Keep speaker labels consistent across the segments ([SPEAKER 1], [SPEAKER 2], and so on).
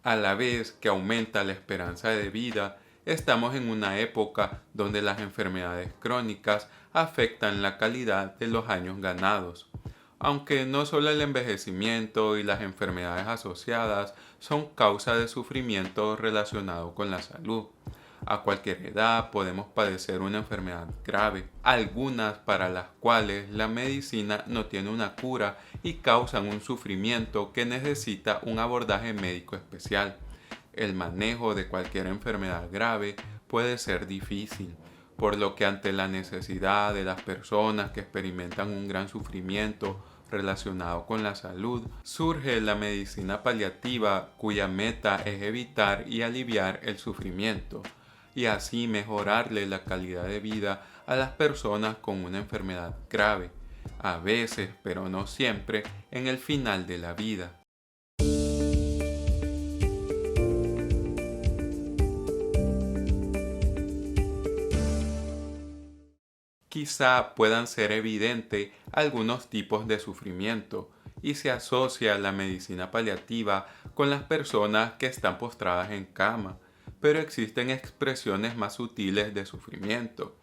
[SPEAKER 1] A la vez que aumenta la esperanza de vida, estamos en una época donde las enfermedades crónicas afectan la calidad de los años ganados. Aunque no solo el envejecimiento y las enfermedades asociadas son causa de sufrimiento relacionado con la salud. A cualquier edad podemos padecer una enfermedad grave, algunas para las cuales la medicina no tiene una cura y causan un sufrimiento que necesita un abordaje médico especial. El manejo de cualquier enfermedad grave puede ser difícil, por lo que ante la necesidad de las personas que experimentan un gran sufrimiento relacionado con la salud, surge la medicina paliativa cuya meta es evitar y aliviar el sufrimiento y así mejorarle la calidad de vida a las personas con una enfermedad grave, a veces, pero no siempre, en el final de la vida. Quizá puedan ser evidentes algunos tipos de sufrimiento y se asocia la medicina paliativa con las personas que están postradas en cama, pero existen expresiones más sutiles de sufrimiento.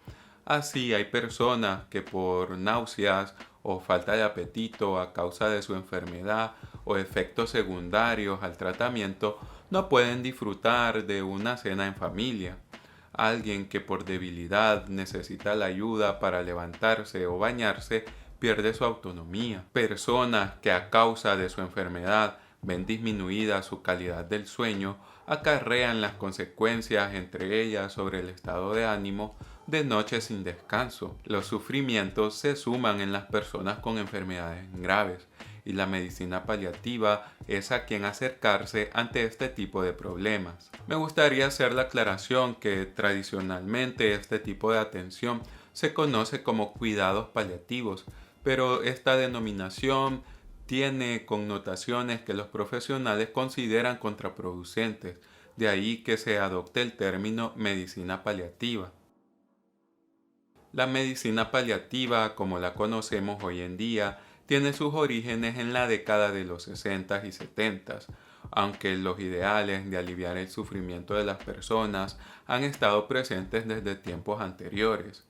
[SPEAKER 1] Así hay personas que por náuseas o falta de apetito a causa de su enfermedad o efectos secundarios al tratamiento no pueden disfrutar de una cena en familia. Alguien que por debilidad necesita la ayuda para levantarse o bañarse pierde su autonomía. Personas que a causa de su enfermedad ven disminuida su calidad del sueño acarrean las consecuencias, entre ellas sobre el estado de ánimo, de noches sin descanso. Los sufrimientos se suman en las personas con enfermedades graves y la medicina paliativa es a quien acercarse ante este tipo de problemas. Me gustaría hacer la aclaración que tradicionalmente este tipo de atención se conoce como cuidados paliativos, pero esta denominación tiene connotaciones que los profesionales consideran contraproducentes, de ahí que se adopte el término medicina paliativa. La medicina paliativa, como la conocemos hoy en día, tiene sus orígenes en la década de los 60 y 70, aunque los ideales de aliviar el sufrimiento de las personas han estado presentes desde tiempos anteriores.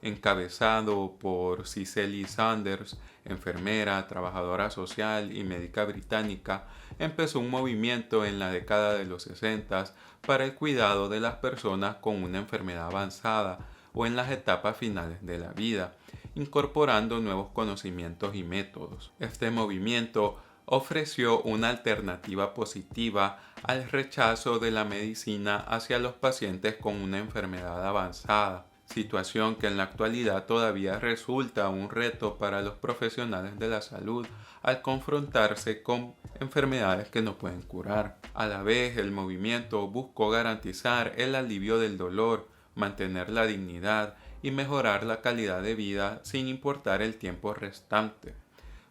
[SPEAKER 1] Encabezado por Cicely Saunders, enfermera, trabajadora social y médica británica, empezó un movimiento en la década de los 60 para el cuidado de las personas con una enfermedad avanzada o en las etapas finales de la vida, incorporando nuevos conocimientos y métodos. Este movimiento ofreció una alternativa positiva al rechazo de la medicina hacia los pacientes con una enfermedad avanzada, situación que en la actualidad todavía resulta un reto para los profesionales de la salud al confrontarse con enfermedades que no pueden curar. A la vez, el movimiento buscó garantizar el alivio del dolor, mantener la dignidad y mejorar la calidad de vida sin importar el tiempo restante.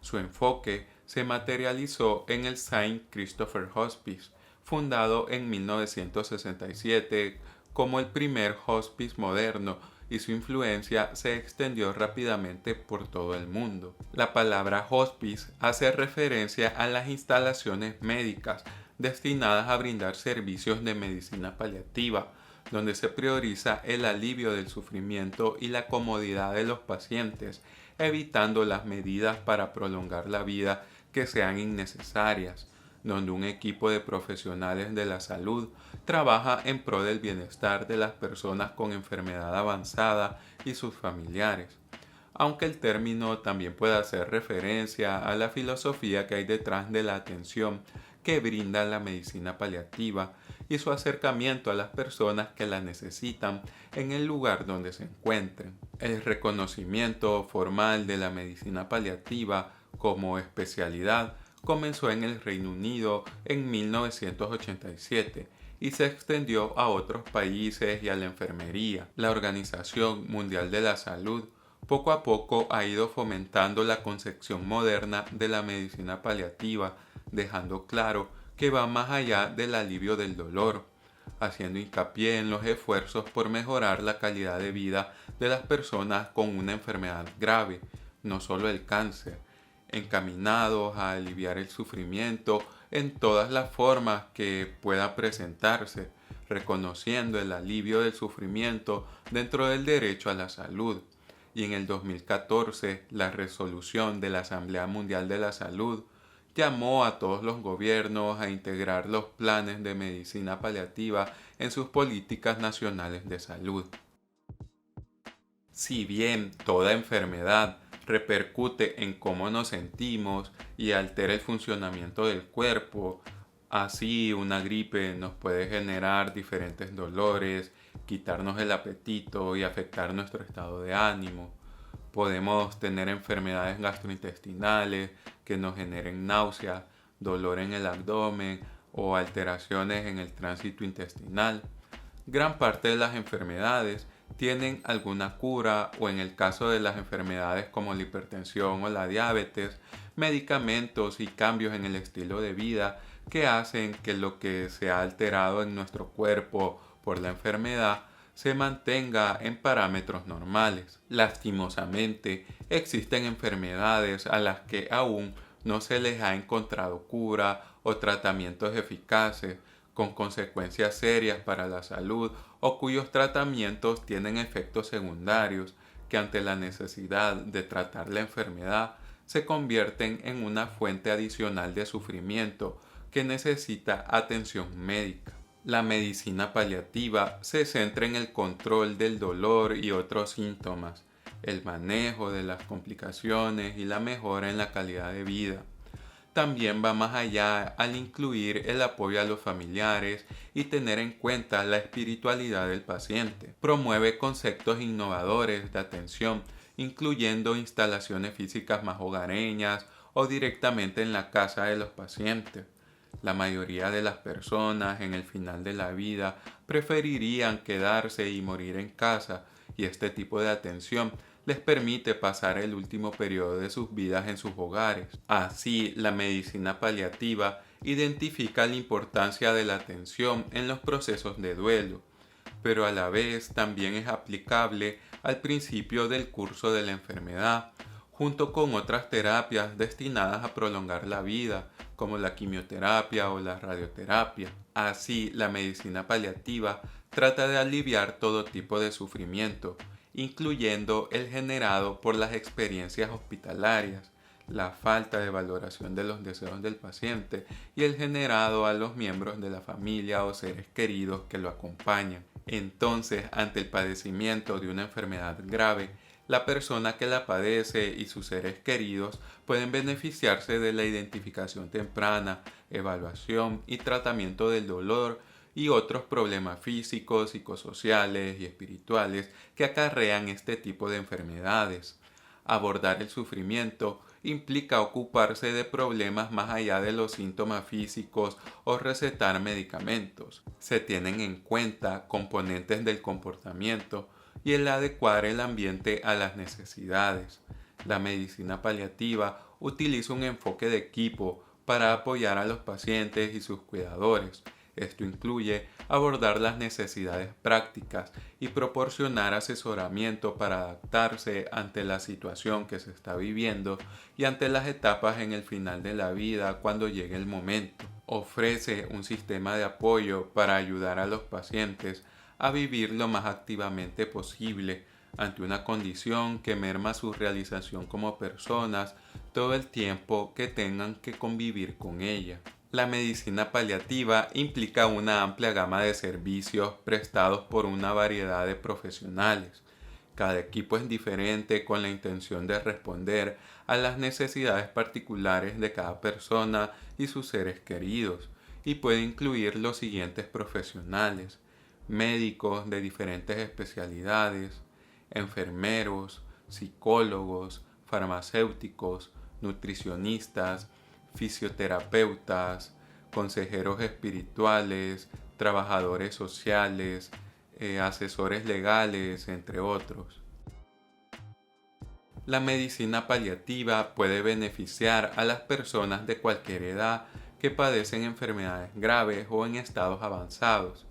[SPEAKER 1] Su enfoque se materializó en el Saint Christopher Hospice, fundado en 1967 como el primer hospice moderno, y su influencia se extendió rápidamente por todo el mundo. La palabra hospice hace referencia a las instalaciones médicas destinadas a brindar servicios de medicina paliativa, donde se prioriza el alivio del sufrimiento y la comodidad de los pacientes, evitando las medidas para prolongar la vida que sean innecesarias, donde un equipo de profesionales de la salud trabaja en pro del bienestar de las personas con enfermedad avanzada y sus familiares. Aunque el término también puede hacer referencia a la filosofía que hay detrás de la atención que brinda la medicina paliativa y su acercamiento a las personas que la necesitan en el lugar donde se encuentren. El reconocimiento formal de la medicina paliativa como especialidad comenzó en el Reino Unido en 1987 y se extendió a otros países y a la enfermería. La Organización Mundial de la Salud poco a poco ha ido fomentando la concepción moderna de la medicina paliativa, dejando claro que va más allá del alivio del dolor, haciendo hincapié en los esfuerzos por mejorar la calidad de vida de las personas con una enfermedad grave, no solo el cáncer, encaminados a aliviar el sufrimiento en todas las formas que pueda presentarse, reconociendo el alivio del sufrimiento dentro del derecho a la salud. Y en el 2014, la resolución de la Asamblea Mundial de la Salud llamó a todos los gobiernos a integrar los planes de medicina paliativa en sus políticas nacionales de salud. Si bien toda enfermedad repercute en cómo nos sentimos y altera el funcionamiento del cuerpo, así una gripe nos puede generar diferentes dolores, quitarnos el apetito y afectar nuestro estado de ánimo. Podemos tener enfermedades gastrointestinales que nos generen náuseas, dolor en el abdomen o alteraciones en el tránsito intestinal. Gran parte de las enfermedades tienen alguna cura o en el caso de las enfermedades como la hipertensión o la diabetes, medicamentos y cambios en el estilo de vida que hacen que lo que se ha alterado en nuestro cuerpo por la enfermedad se mantenga en parámetros normales. Lastimosamente, existen enfermedades a las que aún no se les ha encontrado cura o tratamientos eficaces, con consecuencias serias para la salud o cuyos tratamientos tienen efectos secundarios que ante la necesidad de tratar la enfermedad se convierten en una fuente adicional de sufrimiento que necesita atención médica. La medicina paliativa se centra en el control del dolor y otros síntomas, el manejo de las complicaciones y la mejora en la calidad de vida. También va más allá al incluir el apoyo a los familiares y tener en cuenta la espiritualidad del paciente. Promueve conceptos innovadores de atención, incluyendo instalaciones físicas más hogareñas o directamente en la casa de los pacientes. La mayoría de las personas en el final de la vida preferirían quedarse y morir en casa, y este tipo de atención les permite pasar el último periodo de sus vidas en sus hogares. Así, la medicina paliativa identifica la importancia de la atención en los procesos de duelo, pero a la vez también es aplicable al principio del curso de la enfermedad, junto con otras terapias destinadas a prolongar la vida, como la quimioterapia o la radioterapia. Así, la medicina paliativa trata de aliviar todo tipo de sufrimiento, incluyendo el generado por las experiencias hospitalarias, la falta de valoración de los deseos del paciente y el generado a los miembros de la familia o seres queridos que lo acompañan. Entonces, ante el padecimiento de una enfermedad grave, la persona que la padece y sus seres queridos pueden beneficiarse de la identificación temprana, evaluación y tratamiento del dolor y otros problemas físicos, psicosociales y espirituales que acarrean este tipo de enfermedades. Abordar el sufrimiento implica ocuparse de problemas más allá de los síntomas físicos o recetar medicamentos. Se tienen en cuenta componentes del comportamiento y el adecuar el ambiente a las necesidades. La medicina paliativa utiliza un enfoque de equipo para apoyar a los pacientes y sus cuidadores. Esto incluye abordar las necesidades prácticas y proporcionar asesoramiento para adaptarse ante la situación que se está viviendo y ante las etapas en el final de la vida cuando llegue el momento. Ofrece un sistema de apoyo para ayudar a los pacientes a vivir lo más activamente posible ante una condición que merma su realización como personas todo el tiempo que tengan que convivir con ella. La medicina paliativa implica una amplia gama de servicios prestados por una variedad de profesionales. Cada equipo es diferente con la intención de responder a las necesidades particulares de cada persona y sus seres queridos, y puede incluir los siguientes profesionales: médicos de diferentes especialidades, enfermeros, psicólogos, farmacéuticos, nutricionistas, fisioterapeutas, consejeros espirituales, trabajadores sociales, asesores legales, entre otros. La medicina paliativa puede beneficiar a las personas de cualquier edad que padecen enfermedades graves o en estados avanzados.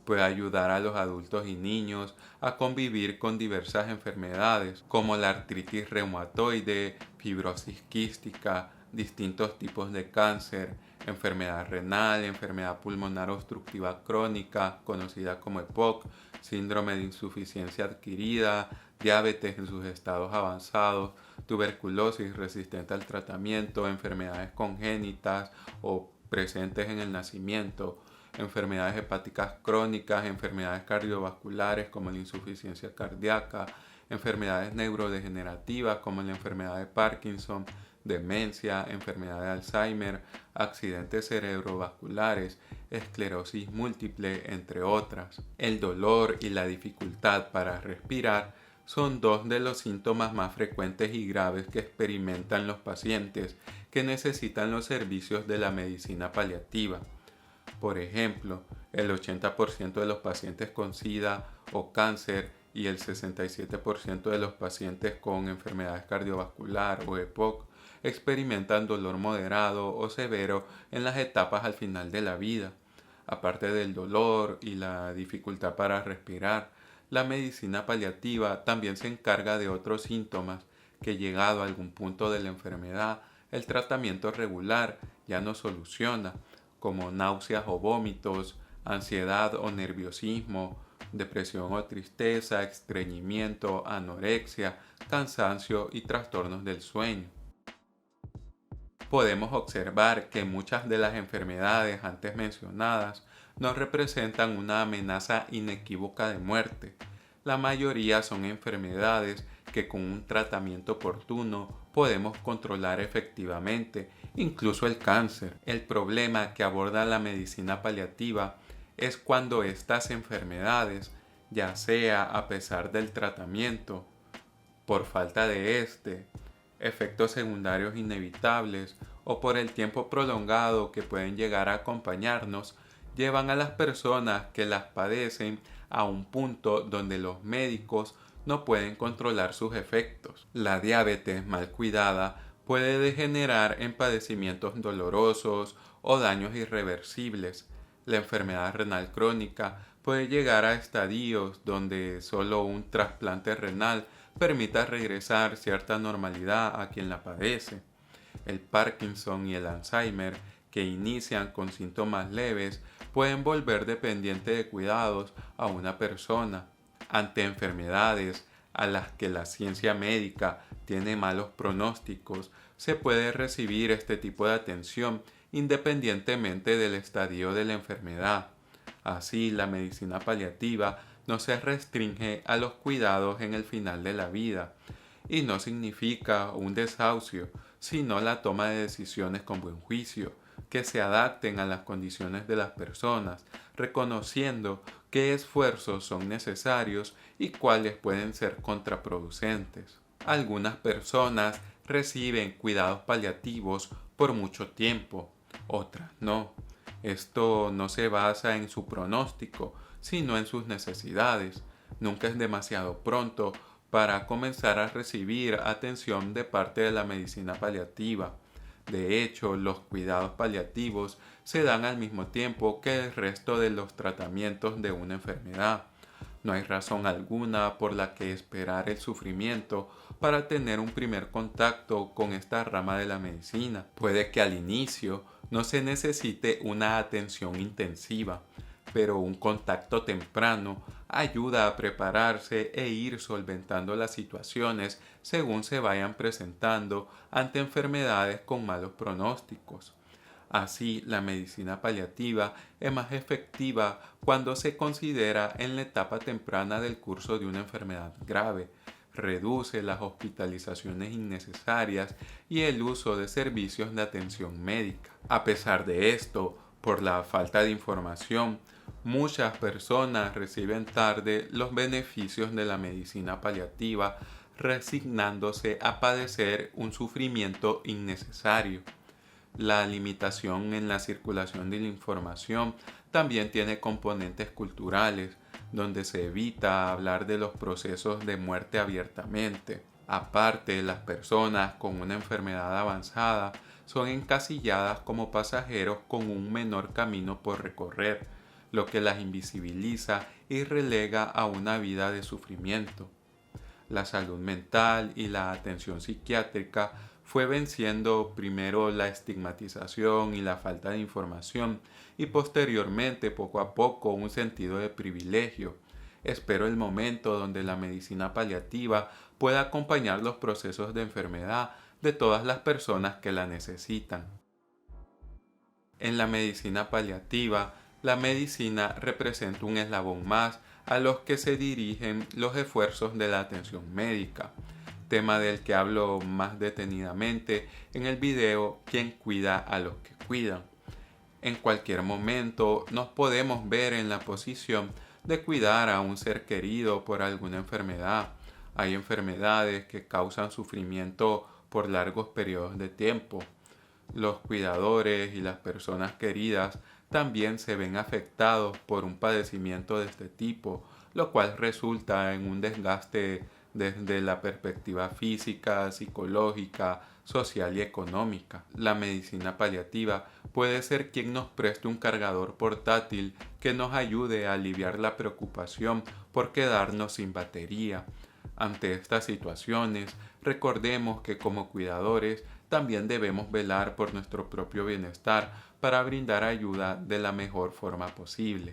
[SPEAKER 1] Puede ayudar a los adultos y niños a convivir con diversas enfermedades como la artritis reumatoide, fibrosis quística, distintos tipos de cáncer, enfermedad renal, enfermedad pulmonar obstructiva crónica, conocida como EPOC, síndrome de insuficiencia adquirida, diabetes en sus estados avanzados, tuberculosis resistente al tratamiento, enfermedades congénitas o presentes en el nacimiento, enfermedades hepáticas crónicas, enfermedades cardiovasculares como la insuficiencia cardíaca, enfermedades neurodegenerativas como la enfermedad de Parkinson, demencia, enfermedad de Alzheimer, accidentes cerebrovasculares, esclerosis múltiple, entre otras. El dolor y la dificultad para respirar son dos de los síntomas más frecuentes y graves que experimentan los pacientes que necesitan los servicios de la medicina paliativa. Por ejemplo, el 80% de los pacientes con SIDA o cáncer y el 67% de los pacientes con enfermedades cardiovascular o EPOC experimentan dolor moderado o severo en las etapas al final de la vida. Aparte del dolor y la dificultad para respirar, la medicina paliativa también se encarga de otros síntomas que, llegado a algún punto de la enfermedad, el tratamiento regular ya no soluciona, como náuseas o vómitos, ansiedad o nerviosismo, depresión o tristeza, estreñimiento, anorexia, cansancio y trastornos del sueño. Podemos observar que muchas de las enfermedades antes mencionadas no representan una amenaza inequívoca de muerte. La mayoría son enfermedades que con un tratamiento oportuno podemos controlar efectivamente, incluso el cáncer. El problema que aborda la medicina paliativa es cuando estas enfermedades, ya sea a pesar del tratamiento, por falta de efectos secundarios inevitables o por el tiempo prolongado que pueden llegar a acompañarnos, llevan a las personas que las padecen a un punto donde los médicos no pueden controlar sus efectos. La diabetes mal cuidada puede degenerar en padecimientos dolorosos o daños irreversibles. La enfermedad renal crónica puede llegar a estadios donde solo un trasplante renal permita regresar cierta normalidad a quien la padece. El Parkinson y el Alzheimer, que inician con síntomas leves, pueden volver dependiente de cuidados a una persona. Ante enfermedades a las que la ciencia médica tiene malos pronósticos, se puede recibir este tipo de atención independientemente del estadio de la enfermedad. Así, la medicina paliativa no se restringe a los cuidados en el final de la vida y no significa un desahucio, sino la toma de decisiones con buen juicio, que se adapten a las condiciones de las personas, reconociendo qué esfuerzos son necesarios y cuáles pueden ser contraproducentes. Algunas personas reciben cuidados paliativos por mucho tiempo, otras no. Esto no se basa en su pronóstico, sino en sus necesidades. Nunca es demasiado pronto para comenzar a recibir atención de parte de la medicina paliativa. De hecho, los cuidados paliativos se dan al mismo tiempo que el resto de los tratamientos de una enfermedad. No hay razón alguna por la que esperar el sufrimiento para tener un primer contacto con esta rama de la medicina. Puede que al inicio no se necesite una atención intensiva, pero un contacto temprano ayuda a prepararse e ir solventando las situaciones según se vayan presentando ante enfermedades con malos pronósticos. Así, la medicina paliativa es más efectiva cuando se considera en la etapa temprana del curso de una enfermedad grave, reduce las hospitalizaciones innecesarias y el uso de servicios de atención médica. A pesar de esto, por la falta de información, muchas personas reciben tarde los beneficios de la medicina paliativa, resignándose a padecer un sufrimiento innecesario. La limitación en la circulación de la información también tiene componentes culturales, donde se evita hablar de los procesos de muerte abiertamente. Aparte, las personas con una enfermedad avanzada son encasilladas como pasajeros con un menor camino por recorrer, lo que las invisibiliza y relega a una vida de sufrimiento. La salud mental y la atención psiquiátrica fue venciendo primero la estigmatización y la falta de información y posteriormente, poco a poco, un sentido de privilegio. Espero el momento donde la medicina paliativa pueda acompañar los procesos de enfermedad de todas las personas que la necesitan. En la medicina paliativa, la medicina representa un eslabón más a los que se dirigen los esfuerzos de la atención médica, tema del que hablo más detenidamente en el video "Quien cuida a los que cuidan". En cualquier momento nos podemos ver en la posición de cuidar a un ser querido por alguna enfermedad. Hay enfermedades que causan sufrimiento por largos periodos de tiempo. Los cuidadores y las personas queridas también se ven afectados por un padecimiento de este tipo, lo cual resulta en un desgaste desde la perspectiva física, psicológica, social y económica. La medicina paliativa puede ser quien nos preste un cargador portátil que nos ayude a aliviar la preocupación por quedarnos sin batería. Ante estas situaciones, recordemos que como cuidadores también debemos velar por nuestro propio bienestar para brindar ayuda de la mejor forma posible.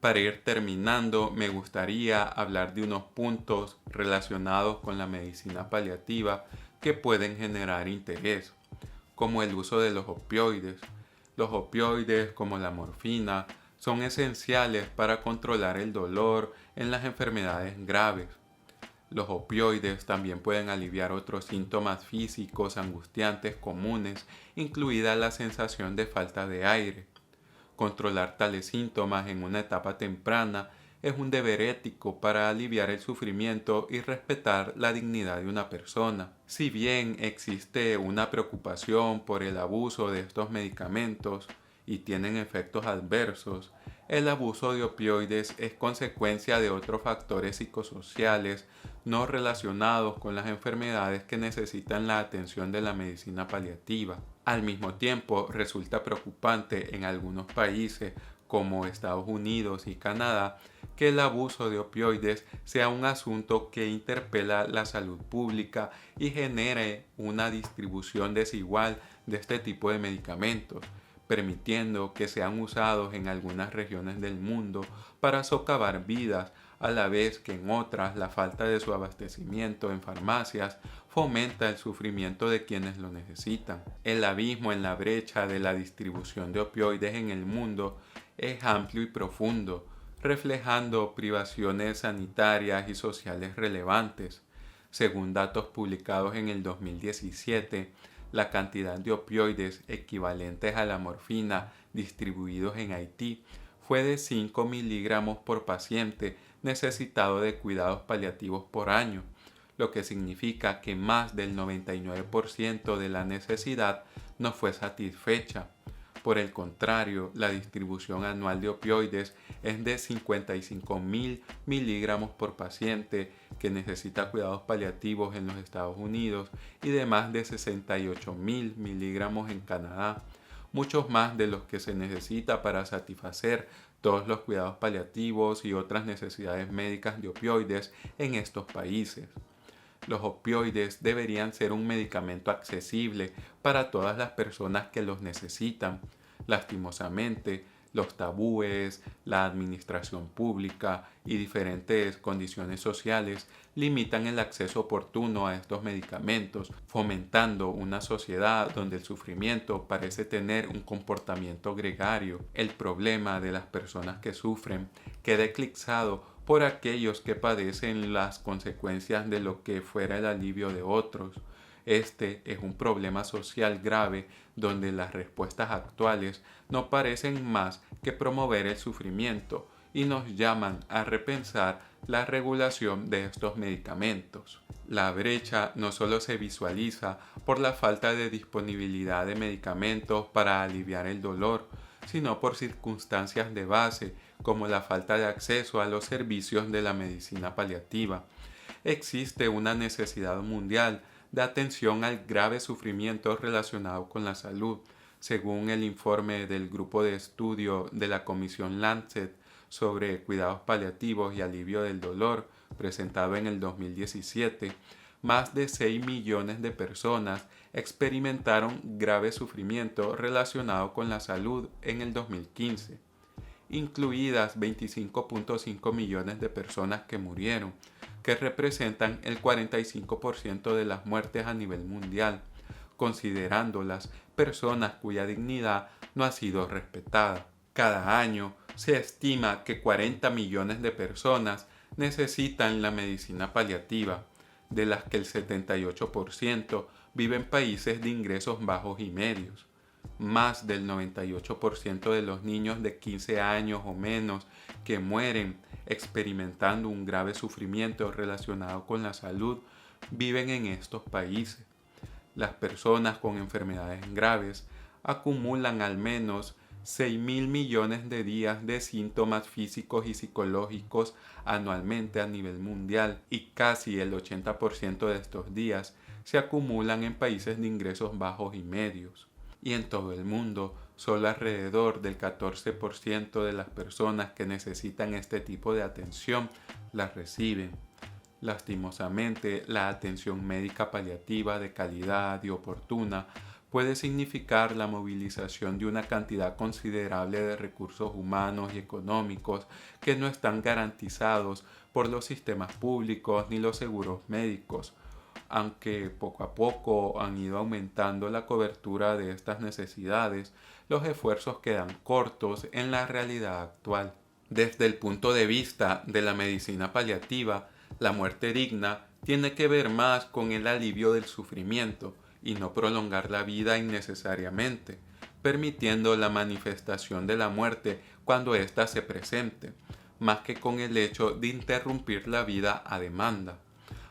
[SPEAKER 1] Para ir terminando, me gustaría hablar de unos puntos relacionados con la medicina paliativa que pueden generar interés, como el uso de los opioides. Los opioides, como la morfina, son esenciales para controlar el dolor en las enfermedades graves. Los opioides también pueden aliviar otros síntomas físicos angustiantes comunes, incluida la sensación de falta de aire. Controlar tales síntomas en una etapa temprana es un deber ético para aliviar el sufrimiento y respetar la dignidad de una persona. Si bien existe una preocupación por el abuso de estos medicamentos y tienen efectos adversos, el abuso de opioides es consecuencia de otros factores psicosociales no relacionados con las enfermedades que necesitan la atención de la medicina paliativa. Al mismo tiempo, resulta preocupante en algunos países como Estados Unidos y Canadá que el abuso de opioides sea un asunto que interpela la salud pública y genere una distribución desigual de este tipo de medicamentos, permitiendo que sean usados en algunas regiones del mundo para socavar vidas, a la vez que en otras la falta de su abastecimiento en farmacias fomenta el sufrimiento de quienes lo necesitan. El abismo en la brecha de la distribución de opioides en el mundo es amplio y profundo, reflejando privaciones sanitarias y sociales relevantes. Según datos publicados en el 2017, la cantidad de opioides equivalentes a la morfina distribuidos en Haití fue de 5 miligramos por paciente necesitado de cuidados paliativos por año, lo que significa que más del 99% de la necesidad no fue satisfecha. Por el contrario, la distribución anual de opioides es de 55.000 miligramos por paciente que necesita cuidados paliativos en los Estados Unidos y de más de 68.000 miligramos en Canadá, muchos más de los que se necesita para satisfacer todos los cuidados paliativos y otras necesidades médicas de opioides en estos países. Los opioides deberían ser un medicamento accesible para todas las personas que los necesitan. Lastimosamente, los tabúes, la administración pública y diferentes condiciones sociales limitan el acceso oportuno a estos medicamentos, fomentando una sociedad donde el sufrimiento parece tener un comportamiento gregario. El problema de las personas que sufren queda eclipsado por aquellos que padecen las consecuencias de lo que fuera el alivio de otros. Este es un problema social grave donde las respuestas actuales no parecen más que promover el sufrimiento y nos llaman a repensar la regulación de estos medicamentos. La brecha no solo se visualiza por la falta de disponibilidad de medicamentos para aliviar el dolor, sino por circunstancias de base como la falta de acceso a los servicios de la medicina paliativa. Existe una necesidad mundial de atención al grave sufrimiento relacionado con la salud, según el informe del grupo de estudio de la Comisión Lancet sobre cuidados paliativos y alivio del dolor, presentado en el 2017. más de 6 millones de personas experimentaron grave sufrimiento relacionado con la salud en el 2015, incluidas 25.5 millones de personas que murieron, que representan el 45% de las muertes a nivel mundial, considerando las personas cuya dignidad no ha sido respetada. Cada año se estima que 40 millones de personas necesitan la medicina paliativa, de las que el 78% vive en países de ingresos bajos y medios. Más del 98% de los niños de 15 años o menos que mueren experimentando un grave sufrimiento relacionado con la salud viven en estos países. Las personas con enfermedades graves acumulan al menos 6.000 millones de días de síntomas físicos y psicológicos anualmente a nivel mundial, y casi el 80% de estos días se acumulan en países de ingresos bajos y medios. Y en todo el mundo, solo alrededor del 14% de las personas que necesitan este tipo de atención las reciben. Lastimosamente, la atención médica paliativa de calidad y oportuna puede significar la movilización de una cantidad considerable de recursos humanos y económicos que no están garantizados por los sistemas públicos ni los seguros médicos, aunque poco a poco han ido aumentando la cobertura de estas necesidades. Los esfuerzos quedan cortos en la realidad actual. Desde el punto de vista de la medicina paliativa, la muerte digna tiene que ver más con el alivio del sufrimiento y no prolongar la vida innecesariamente, permitiendo la manifestación de la muerte cuando ésta se presente, más que con el hecho de interrumpir la vida a demanda.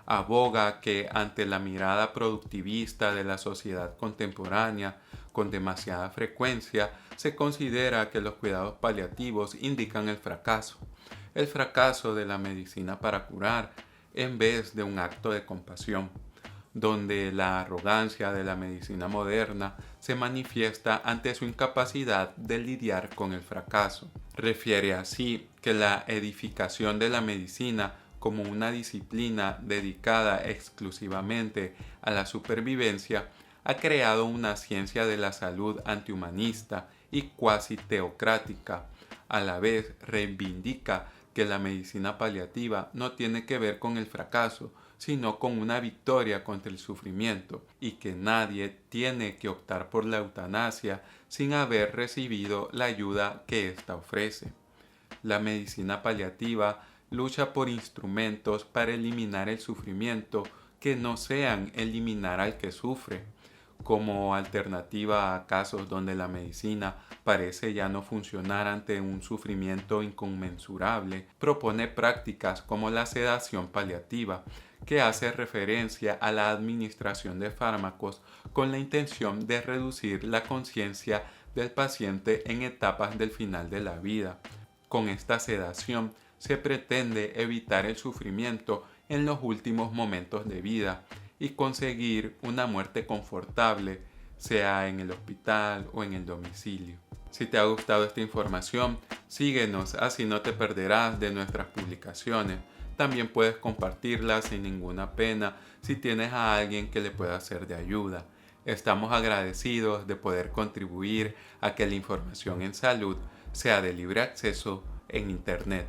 [SPEAKER 1] Aboga que ante la mirada productivista de la sociedad contemporánea, con demasiada frecuencia se considera que los cuidados paliativos indican el fracaso de la medicina para curar, en vez de un acto de compasión, donde la arrogancia de la medicina moderna se manifiesta ante su incapacidad de lidiar con el fracaso. Refiere así que la edificación de la medicina como una disciplina dedicada exclusivamente a la supervivencia ha creado una ciencia de la salud antihumanista y cuasi teocrática. A la vez reivindica que la medicina paliativa no tiene que ver con el fracaso, sino con una victoria contra el sufrimiento, y que nadie tiene que optar por la eutanasia sin haber recibido la ayuda que ésta ofrece. La medicina paliativa lucha por instrumentos para eliminar el sufrimiento que no sean eliminar al que sufre. Como alternativa a casos donde la medicina parece ya no funcionar ante un sufrimiento inconmensurable, propone prácticas como la sedación paliativa, que hace referencia a la administración de fármacos con la intención de reducir la conciencia del paciente en etapas del final de la vida. Con esta sedación se pretende evitar el sufrimiento en los últimos momentos de vida y conseguir una muerte confortable, sea en el hospital o en el domicilio. Si te ha gustado esta información, síguenos, así no te perderás de nuestras publicaciones. También puedes compartirla sin ninguna pena si tienes a alguien que le pueda ser de ayuda. Estamos agradecidos de poder contribuir a que la información en salud sea de libre acceso en Internet.